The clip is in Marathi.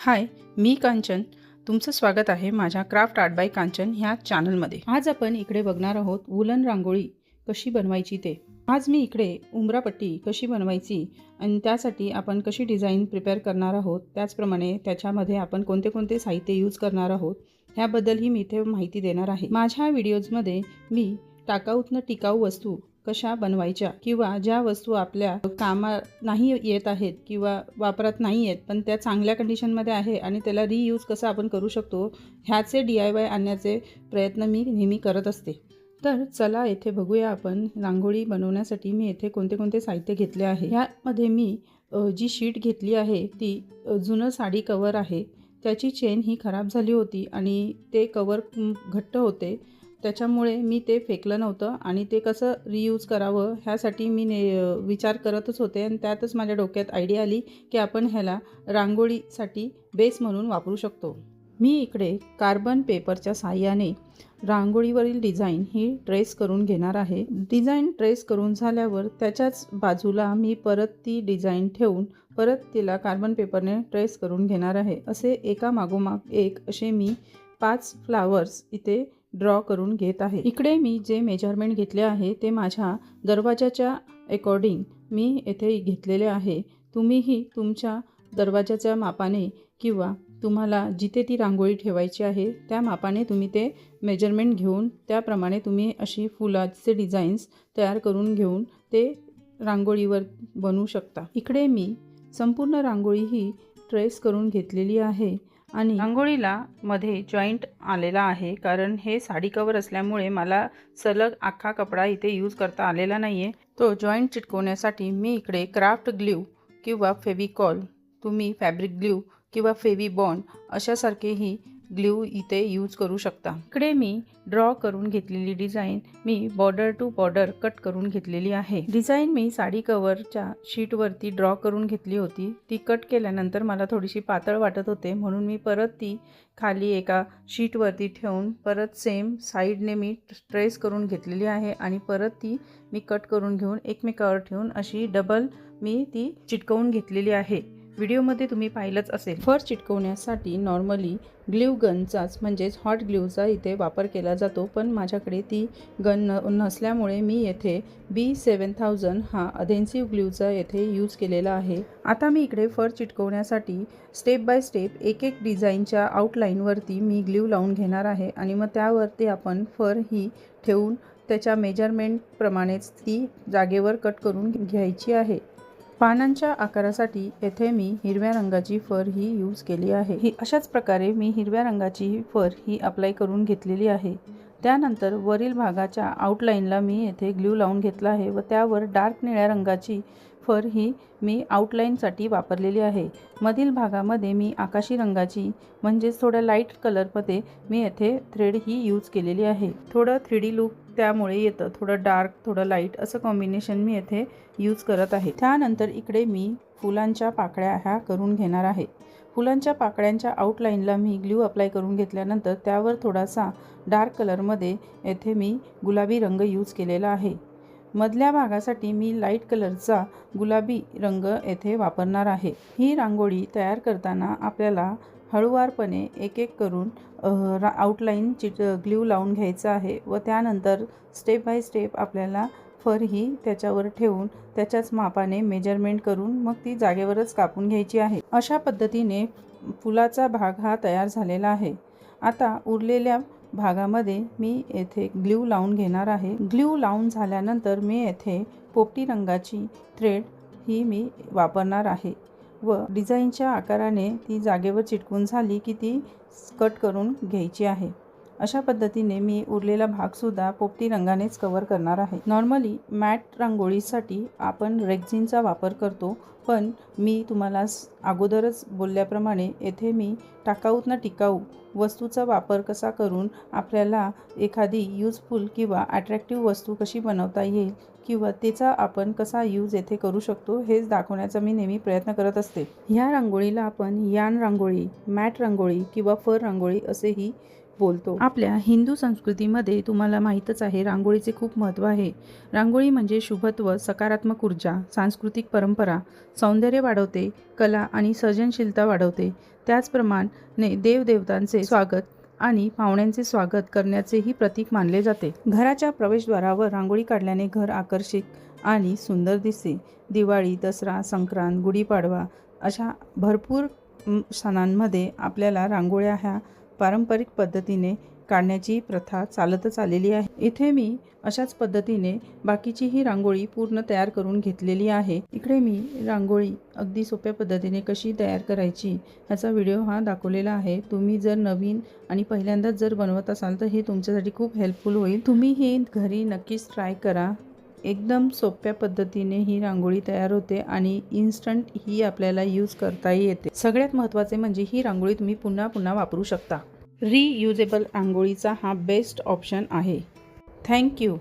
हाय, मी कांचन. तुमचं स्वागत आहे माझ्या क्राफ्ट आर्ट बाय कांचन ह्या चॅनलमध्ये. आज आपण इकडे बघणार आहोत वूलन रांगोळी कशी बनवायची ते. आज मी इकडे उंबरापट्टी कशी बनवायची आणि त्यासाठी आपण कशी डिझाईन प्रिपेअर करणार आहोत, त्याचप्रमाणे त्याच्यामध्ये आपण कोणते कोणते साहित्य यूज करणार आहोत ह्याबद्दलही मी इथे माहिती देणार आहे. माझ्या व्हिडिओजमध्ये मी टाकाऊतनं टिकाऊ वस्तू कशा बनवायच्या किंवा ज्या वस्तू आपल्या कामा नाही येत आहेत किंवा वापरात नाही आहेत पण त्या चांगल्या कंडिशनमध्ये आहे आणि त्याला रियूज कसं आपण करू शकतो ह्याचे DIY आणण्याचे प्रयत्न मी नेहमी करत असते. तर चला येथे बघूया आपण रांगोळी बनवण्यासाठी मी येथे कोणते कोणते साहित्य घेतले आहे. ह्यामध्ये मी जी शीट घेतली आहे ती जुनं साडी कवर आहे. त्याची चेन ही खराब झाली होती आणि ते कवर घट्ट होते, त्याच्यामुळे मी ते फेकलं नव्हतं आणि ते कसं रियूज करावं ह्यासाठी मी विचार करतच होते आणि त्यातच माझ्या डोक्यात आयडिया आली की आपण ह्याला रांगोळीसाठी बेस म्हणून वापरू शकतो. मी इकडे कार्बन पेपरच्या साहाय्याने रांगोळीवरील डिझाईन ही ट्रेस करून घेणार आहे. डिझाईन ट्रेस करून झाल्यावर त्याच्याच बाजूला मी परत ती डिझाईन ठेवून परत तिला कार्बन पेपरने ट्रेस करून घेणार आहे. असे एका मागोमाग एक असे मी 5 फ्लावर्स इथे ड्रॉ करून घेत आहे. इकडे मी जे मेजरमेंट घेतले आहे ते माझ्या दरवाजाच्या अकॉर्डिंग मी येथे घेतलेले आहे. तुम्हीही तुमच्या दरवाजाच्या मापाने किंवा तुम्हाला जिथे ती रांगोळी ठेवायची आहे त्या मापाने तुम्ही ते मेजरमेंट घेऊन त्याप्रमाणे तुम्ही अशी फुलाचे डिझाईन्स तयार करून घेऊन ते रांगोळीवर बनवू शकता. इकडे मी संपूर्ण रांगोळी ही ट्रेस करून घेतलेली आहे आणि रांगोळीला मध्ये जॉईंट आलेला आहे कारण हे साडी कवर असल्यामुळे मला सलग अख्खा कपडा इथे यूज करता आलेला नाही आहे. तो जॉईंट चिटकवण्यासाठी मी इकडे क्राफ्ट ग्लू किंवा फेविकॉल, तुम्ही फॅब्रिक ग्लू किंवा फेविबॉन्ड अशासारखेही ग्लू इथे यूज करू शकता. इकडे मी ड्रॉ करून घेतलेली डिझाईन मी बॉर्डर टू बॉर्डर कट करून घेतलेली आहे. डिझाईन मी साडी कवरच्या शीटवरती ड्रॉ करून घेतली होती. ती कट केल्यानंतर मला थोडीशी पातळ वाटत होते म्हणून मी परत ती खाली एका शीटवरती ठेवून परत सेम साईडने मी ट्रेस करून घेतलेली आहे आणि परत ती मी कट करून घेऊन एकमेकावर ठेवून अशी डबल मी ती चिटकवून घेतलेली आहे. व्हिडिओमध्ये तुम्ही पाहिलंच असेल. फर चिटकवण्यासाठी नॉर्मली ग्ल्यू गनचाच म्हणजेच हॉट ग्ल्यूचा इथे वापर केला जातो, पण माझ्याकडे ती गन नसल्यामुळे मी येथे B7000 हा अधेन्सिव्ह ग्ल्यूचा येथे यूज केलेला आहे. आता मी इकडे फर चिटकवण्यासाठी स्टेप बाय स्टेप एक एक डिझाईनच्या आउटलाईनवरती मी ग्ल्यू लावून घेणार आहे आणि मग त्यावरती आपण फर ही ठेवून त्याच्या मेजरमेंटप्रमाणेच ती जागेवर कट करून घ्यायची आहे. पानांच्या आकारासाठी येथे मी हिरव्या रंगाची फर ही यूज केली आहे. अशाच प्रकारे मी हिरव्या रंगाची फर ही अप्लाय करून घेतलेली आहे. त्यानंतर वरील भागाच्या आउटलाईनला मी येथे ग्लू लावून घेतला आहे व त्यावर डार्क निळ्या रंगाची फर ही मी आउटलाईनसाठी वापरलेली आहे. मधील भागामध्ये मी आकाशी रंगाची म्हणजेच थोड्या लाईट कलरमध्ये मी येथे थ्रेड ही यूज केलेली आहे. थोडं 3D लुक त्यामुळे येतं, थोडं डार्क थोडं लाईट असं कॉम्बिनेशन मी येथे यूज करत आहे. त्यानंतर इकडे मी फुलांच्या पाकळ्या ह्या करून घेणार आहे. फुलांच्या पाकळ्यांच्या आउटलाईनला मी ग्लू अप्लाय करून घेतल्यानंतर त्यावर थोडासा डार्क कलरमध्ये येथे मी गुलाबी रंग यूज केलेला आहे. मधल्या भागासाठी मी लाईट कलरचा गुलाबी रंग येथे वापरणार आहे. ही रांगोळी तयार करताना आपल्याला हळूवारपणे एक एक करून आउटलाईन ग्लू लावून घ्यायचं आहे व त्यानंतर स्टेप बाय स्टेप आपल्याला फर ही त्याच्यावर ठेवून त्याच्याच मापाने मेजरमेंट करून मग ती जागेवरच कापून घ्यायची आहे. अशा पद्धतीने फुलाचा भाग हा तयार झालेला आहे. आता उरलेल्या भागामध्ये मी येथे ग्लू लावून घेणार आहे. ग्लू लावून झाल्यानंतर मी येथे पोपटी रंगाची थ्रेड ही मी वापरणार आहे व डिझाईनच्या आकाराने ती जागेवर चिटकून झाली की ती कट करून घ्यायची आहे. अशा पद्धतीने मी उरलेला भागसुद्धा पोपटी रंगानेच कवर करणार आहे. नॉर्मली मॅट रांगोळीसाठी आपण रेक्झिनचा वापर करतो, पण मी तुम्हाला अगोदरच बोलल्याप्रमाणे येथे मी टाकाऊतनं टिकाऊ वस्तूचा वापर कसा करून आपल्याला एखादी यूजफुल किंवा अट्रॅक्टिव्ह वस्तू कशी बनवता येईल किंवा त्याचा आपण कसा यूज येथे करू शकतो हेच दाखवण्याचा मी नेहमी प्रयत्न करत असते. ह्या रांगोळीला आपण यान रांगोळी, मॅट रांगोळी किंवा फर रांगोळी असेही बोलतो. आपल्या हिंदू संस्कृतीमध्ये तुम्हाला माहीतच आहे रांगोळीचे खूप महत्त्व आहे. रांगोळी म्हणजे शुभत्व, सकारात्मक ऊर्जा, सांस्कृतिक परंपरा, सौंदर्य वाढवते, कला आणि सर्जनशीलता वाढवते. त्याचप्रमाणे देवदेवतांचे स्वागत आणि पाहुण्यांचे स्वागत करण्याचेही प्रतीक मानले जाते. घराच्या प्रवेशद्वारावर रांगोळी काढल्याने घर आकर्षक आणि सुंदर दिसते. दिवाळी, दसरा, संक्रांत, गुढीपाडवा अशा भरपूर सणांमध्ये आपल्याला रांगोळ्या ह्या पारंपरिक पद्धतीने काढण्याची प्रथा चालतच आलेली आहे. इथे मी अशाच पद्धतीने बाकीची ही रांगोळी पूर्ण तयार करून घेतलेली आहे. इकडे मी रांगोळी अगदी सोप्या पद्धतीने कशी तयार करायची ह्याचा व्हिडिओ हा दाखवलेला आहे. तुम्ही जर नवीन आणि पहिल्यांदाच जर बनवत असाल तर हे तुमच्यासाठी खूप हेल्पफुल होईल. तुम्ही हे घरी नक्कीच ट्राय करा. एकदम सोप्या पद्धतीने ही रांगोळी तयार होते आणि इन्स्टंट ही आपल्याला यूज करताही येते. सगळ्यात महत्त्वाचे म्हणजे ही रांगोळी तुम्ही पुन्हा पुन्हा वापरू शकता. रियुजेबल रांगोळीचा हा बेस्ट ऑप्शन आहे. थँक्यू.